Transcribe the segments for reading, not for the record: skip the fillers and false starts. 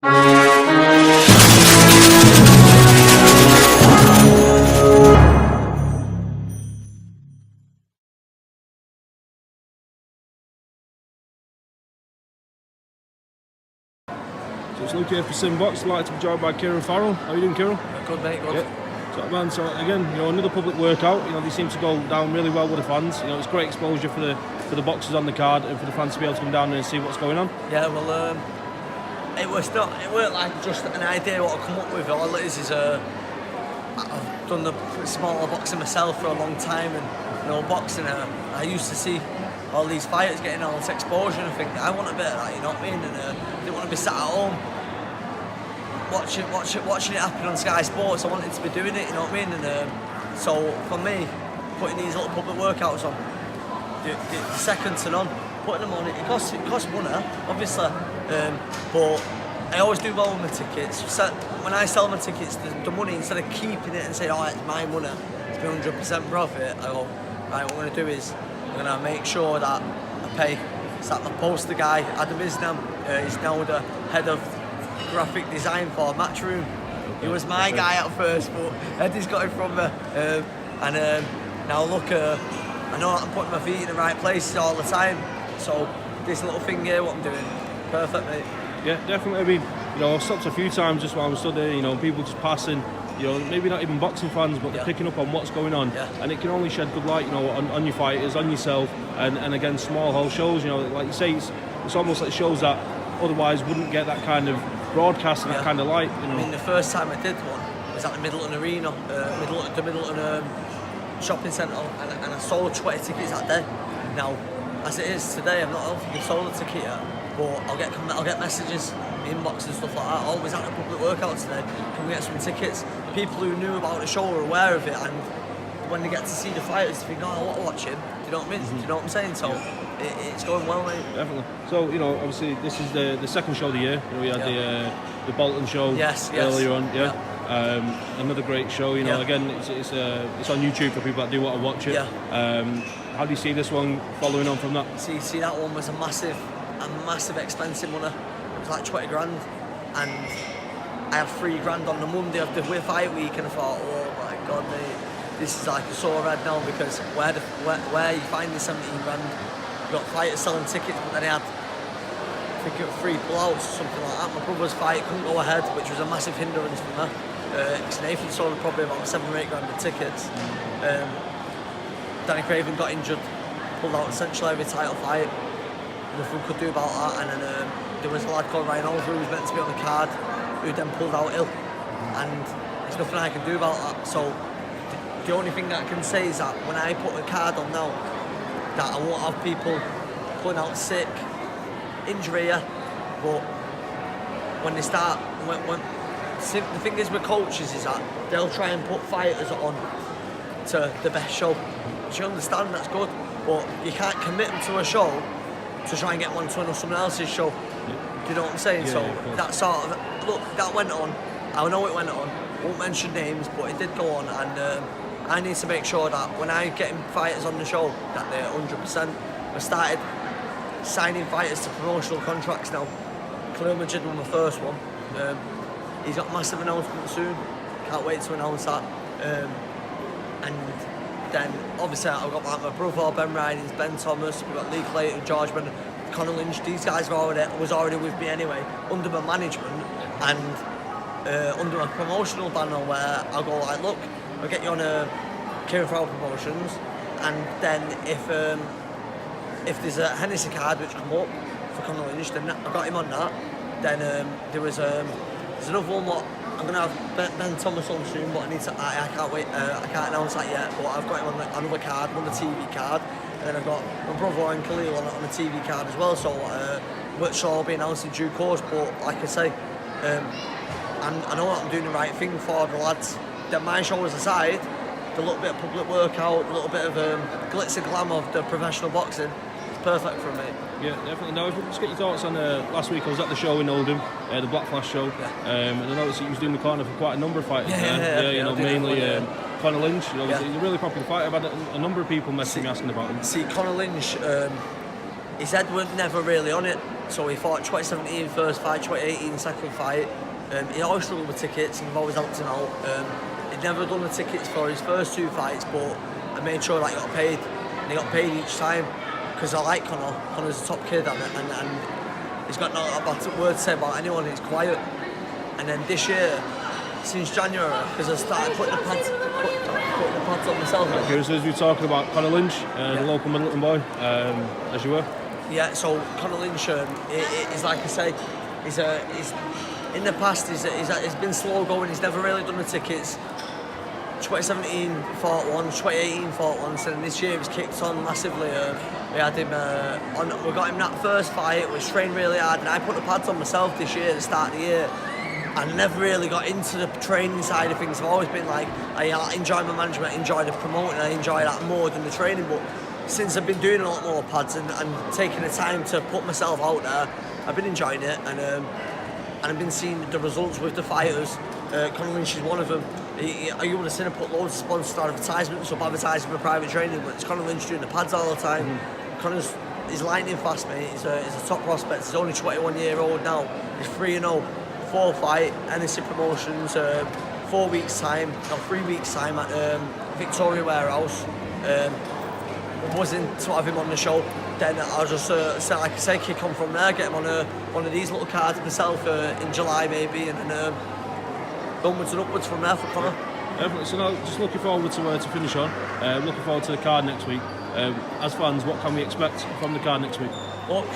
So it's Luke here for SimBoxx, like to be joined by Kieran Farrell. How are you doing, Kieran? Good, mate, good. Yeah. So, man, so again, another public workout. They seem to go down really well with the fans. It's great exposure for the boxers on the card and for the fans to be able to come down there and see what's going on. Yeah, well, it weren't like just an idea what I come up with. All it is I've done the smaller boxing myself for a long time, and boxing. I used to see all these fighters getting all this exposure, and I think I want a bit of that. You know what I mean? And I didn't want to be sat at home watching it happen on Sky Sports. I wanted to be doing it. You know what I mean? And so for me, putting these little public workouts on, the second to none. Putting them on, it costs money, obviously, but I always do well with my tickets. So when I sell my tickets, the money, instead of keeping it and saying, oh, it's my money, it's 100% profit, I go, right, what I'm going to do is I'm going to make sure that I pay. It's like my poster guy, Adam Isnam, he's now the head of graphic design for Matchroom. He was my guy at first, but Eddie's got it from me. Now look, I know that I'm putting my feet in the right places all the time. So this little thing here, what I'm doing, perfect, mate. Yeah, definitely. I mean, I've stopped a few times just while I'm stood there. People just passing. Maybe not even boxing fans, but they're picking up on what's going on, and it can only shed good light, on your fighters, on yourself, and again, small hole shows. Like you say, it's almost like shows that otherwise wouldn't get that kind of broadcast and that kind of light. I mean, the first time I did one was at the Middleton Arena, the Middleton shopping centre, and I sold 20 tickets that day. Now, as it is today, I'm not often sold a ticket yet, but I'll get messages, inbox and stuff like that. Always at the public workout today. Can we get some tickets? People who knew about the show are aware of it, and when they get to see the fighters, they think, oh, I want to watch him. Do you know what I mean? Do you know what I'm saying? So it's going well, mate. Definitely. So obviously this is the second show of the year. We had the Bolton show earlier on. Another great show. Again, it's on YouTube for people that do want to watch it. How do you see this one following on from that? See that one was a massive expensive one. It was like 20 grand, and I had 3 grand on the Monday of the fight week, and I thought, oh my god, mate, this is like a sore head now, because where you find the 17 grand, you got fighters selling tickets, but then they had, I think it was 3 pullouts or something like that. My brother's fight couldn't go ahead, which was a massive hindrance for me. Nathan sold probably about 7 or 8 grand of tickets. Danny Craven got injured, pulled out essentially every title fight. Nothing could do about that, and then there was a lad called Ryan Oliver who was meant to be on the card, who then pulled out ill, and there's nothing I can do about that. So the only thing that I can say is that when I put a card on now, that I won't have people pulling out sick, injury, but when they start, the thing is with coaches is that they'll try and put fighters on to the best show. Which you understand, that's good, but you can't commit them to a show to try and get one to someone else's show. Do you know what I'm saying? That sort of, look, that went on. I know it went on. Won't mention names, but it did go on, and I need to make sure that when I get fighters on the show, that they're 100%. I started signing fighters to promotional contracts now. Khalil Majid was my first one. He's got a massive announcement soon. Can't wait to announce that. And then obviously I've got my brother, Ben Ridings, Ben Thomas, we've got Lee Clayton, George Brennan, Conor Lynch. These guys was already with me anyway, under my management, and under a promotional banner where I'll go like, look, I'll get you on a Kieran Farrell Promotions, and then if there's a Hennessy card which come up for Conor Lynch, then I got him on that. Then there's another one what I'm going to have Ben Thomas on soon, but I can't wait, I can't announce that yet, but I've got him on another card, on the TV card, and then I've got my brother and Khalil on the TV card as well, so which will all be announced in due course. But like I say, I know that I'm doing the right thing for the lads. Then my shoulders aside, the little bit of public workout, a little bit of glitz and glam of the professional boxing, it's perfect for me. Yeah, definitely. Now, if we just get your thoughts on last week, I was at the show in Oldham, the Black Flash show, and I noticed that you was doing the corner for quite a number of fighters mainly Conor Lynch. He's a really popular fighter. I've had a number of people messaging me asking about him. See, Conor Lynch, his head was never really on it. So he fought 2017 first fight, 2018 second fight. He always struggled with tickets, and I've always helped him out. He'd never done the tickets for his first 2 fights, but I made sure that he got paid, and he got paid each time, because I like Conor. Conor's a top kid, and he's got not a bad word to say about anyone. He's quiet. And then this year, since January, because I started putting the pads on myself. Okay, so as we were talking about Conor Lynch, the local Middleton boy, as you were. Yeah, so Conor Lynch, he's like I say, he's in the past he's been slow going. He's never really done the tickets. 2017 fought once, 2018 fought once, and this year he's kicked on massively. We had him we got him that first fight. We trained really hard, and I put the pads on myself this year at the start of the year. I never really got into the training side of things. I've always been like, I enjoy my management, I enjoy the promoting, I enjoy that more than the training. But since I've been doing a lot more pads and taking the time to put myself out there, I've been enjoying it, and I've been seeing the results with the fighters. Conor Lynch is one of them. You would have seen him put loads of sponsored advertisements up advertising for private training, but it's Conor Lynch doing the pads all the time. He's lightning fast, mate. He's a top prospect. He's only 21-year-old now. He's 3-0. 4-fight, NSC Promotions, 4 weeks time, or 3 weeks time at Victoria Warehouse. Wasn't to have him on the show. Then I'll just, like I say, kick on from there, get him on one of these little cards myself in July maybe, and then onwards and upwards from there for Conor. So now, just looking forward to finish on. Looking forward to the card next week. As fans, what can we expect from the card next week? Look,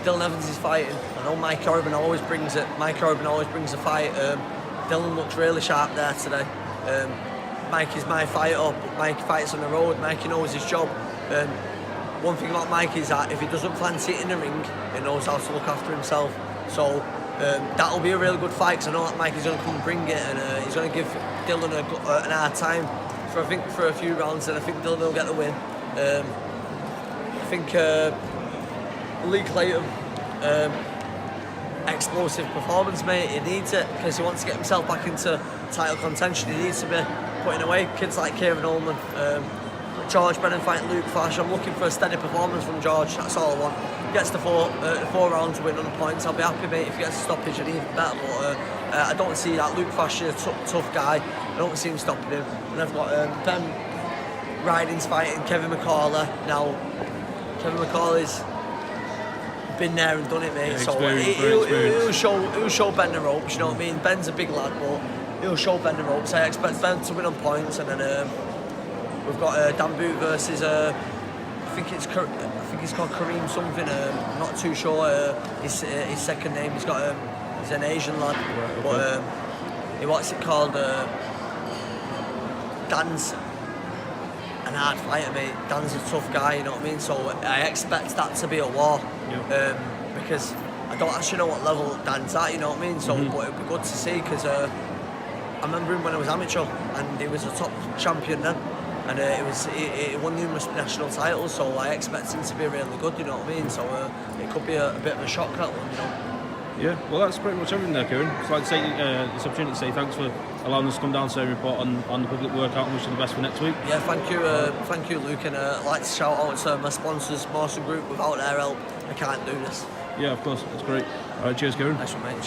Dylan Evans is fighting. I know Mike Orban always brings it. Mike Orban always brings a fight. Dylan looks really sharp there today. Mike is my fighter, but Mike fights on the road. Mike knows his job. One thing about Mike is that if he doesn't fancy it in the ring, he knows how to look after himself. So that'll be a really good fight, because I know that Mike is going to come and bring it, and he's going to give Dylan an hard time for a few rounds, and I think Dylan will get the win. I think Lee Clayton, explosive performance, mate. He needs it because he wants to get himself back into title contention. He needs to be putting away kids like Kieran Ullman. George Brennan fighting Luke Flash. I'm looking for a steady performance from George. That's all I want. If he gets the four rounds win on the points, I'll be happy, mate. If he gets a stoppage, I'd even better. But I don't see that. Luke Flash is a tough guy. I don't see him stopping him. And I've got Ben Riding's fighting Kevin McCauley. Now, Kevin McCauley's been there and done it, mate. So he'll show Ben the ropes. You know what I mean? Ben's a big lad, but he'll show Ben the ropes. I expect Ben to win on points, and then we've got Dan Boot versus I think it's called Kareem something. I'm not too sure his second name. He's an Asian lad, but what's it called? Dan's an hard fighter, mate. Dan's a tough guy, you know what I mean? So I expect that to be a war, because I don't actually know what level Dan's at, you know what I mean? So, but it'd be good to see, because I remember him when I was amateur, and he was a top champion then, and he won numerous national titles. So I expect him to be really good, you know what I mean? So it could be a bit of a shock, that one, you know. Yeah, well, that's pretty much everything there, Kieran. I'd like to take this opportunity to say thanks for allowing us to come down today and report on the public workout, and wish you the best for next week. Yeah, thank you, Luke, and I'd like to shout out to my sponsors, Mawson Group. Without their help, I can't do this. Yeah, of course, that's great. All right, cheers, Kieran. Nice one, mate.